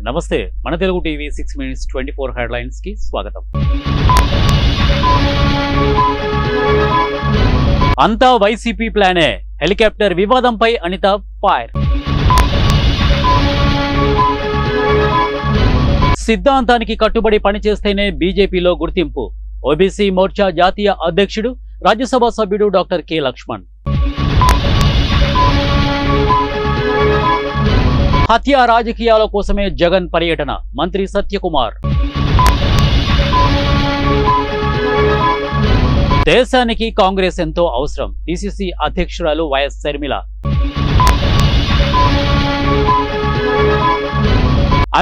నమస్తే మన Telugu TV 6 minutes 24 headlines కి స్వాగతం. అంతా వైసీపీ ప్లానే, హెలికాప్టర్ వివాదంపై అనిత ఫైర్. సిద్ధాంతానికి కట్టుబడి పనిచేస్తేనే బీజేపీలో గుర్తింపు. ఓబీసీ మోర్చా జాతీయ అధ్యక్షుడు, రాజ్యసభ సభ్యుడు డాక్టర్ కె లక్ష్మణ్. హత్య రాజకీయాల కోసమే జగన్ పర్యటన, మంత్రి సత్యకుమార్. దేశానికి కాంగ్రెస్ ఎంతో అవసరం, పిసిసి అధ్యక్షురాలు వైఎస్ షర్మిల.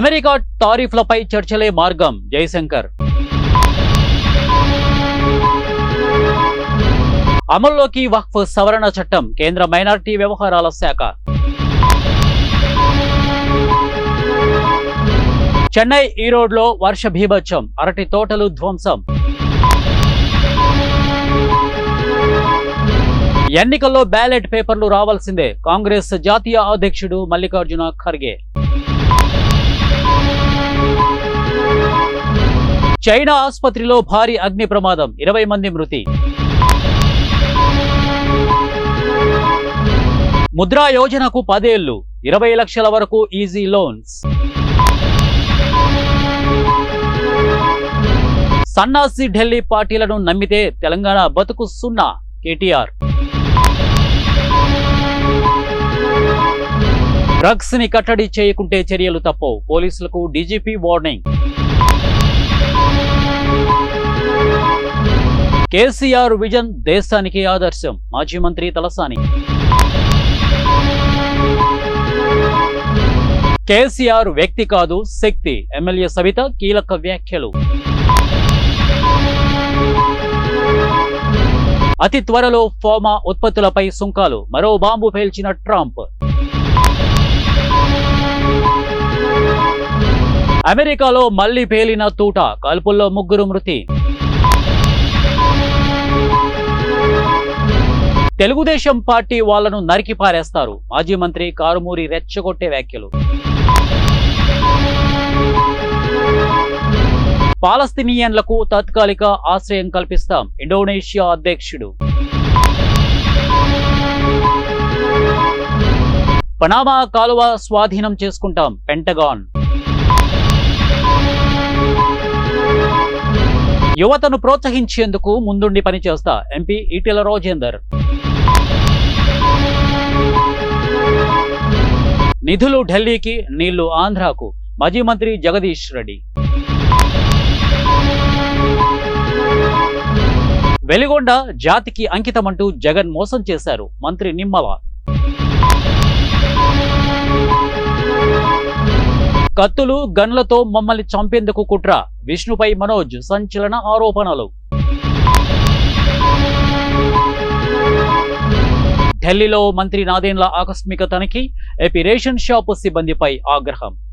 అమెరికా టారిఫ్లపై చర్చలే మార్గం, జయశంకర్. అమల్లోకి వక్ఫ్ సవరణ చట్టం, కేంద్ర మైనారిటీ వ్యవహారాల శాఖ. చెన్నై ఈరోడ్లో వర్ష భీభత్సం, అరటి తోటలు ధ్వంసం. ఎన్నికల్లో బ్యాలెట్ పేపర్లు రావాల్సిందే, కాంగ్రెస్ జాతీయ అధ్యక్షుడు మల్లికార్జున ఖర్గే. చైనా ఆసుపత్రిలో భారీ అగ్ని ప్రమాదం, 20 మంది మృతి. ముద్రా యోజనకు 10 ఏళ్లు, 20 లక్షల వరకు ఈజీ లోన్స్. సన్నాసి ఢిల్లీ పార్టీలను నమ్మితే తెలంగాణ బతుకు సున్నా, కేటీఆర్. డ్రగ్స్ ని కట్టడి చేయకుంటే చర్యలు తప్పవు, పోలీసులకు డీజీపీ వార్నింగ్. కేసీఆర్ విజన్ దేశానికి ఆదర్శం, మాజీ మంత్రి తలసాని. కేసీఆర్ వ్యక్తి కాదు శక్తి, ఎమ్మెల్యే సవిత కీలక వ్యాఖ్యలు. అతి త్వరలో ఫార్మా ఉత్పత్తులపై సుంకాలు, మరో బాంబు పేల్చిన ట్రంప్. అమెరికాలో మళ్లీ పేలిన తూట, కాల్పుల్లో 3 మృతి. తెలుగుదేశం పార్టీ వాళ్లను నరికి పారేస్తారు, మాజీ మంత్రి కారుమూరి రెచ్చగొట్టే వ్యాఖ్యలు. పాలస్తీనియన్లకు తాత్కాలిక ఆశ్రయం కల్పిస్తాం, ఇండోనేషియా అధ్యక్షుడు. పనామా కాలువ స్వాధీనం చేసుకుంటాం, పెంటగాన్. యువతను ప్రోత్సహించేందుకు ముందుండి పనిచేస్తా, ఎంపీ ఈటెల రాజేందర్. నిధులు ఢిల్లీకి, నీళ్లు ఆంధ్రాకు, మాజీ మంత్రి జగదీష్ రెడ్డి. వెలిగొండ జాతికి అంకితమంటూ జగన్ మోసం చేశారు, మంత్రి నిమ్మల. కత్తులు గన్లతో మమ్మల్ని చంపేందుకు కుట్ర, విష్ణుపై మనోజ్ సంచలన ఆరోపణలు. ఢిల్లీలో మంత్రి నాదెండ్ల ఆకస్మిక తనిఖీ, ఏపీ రేషన్ షాపు సిబ్బందిపై ఆగ్రహం.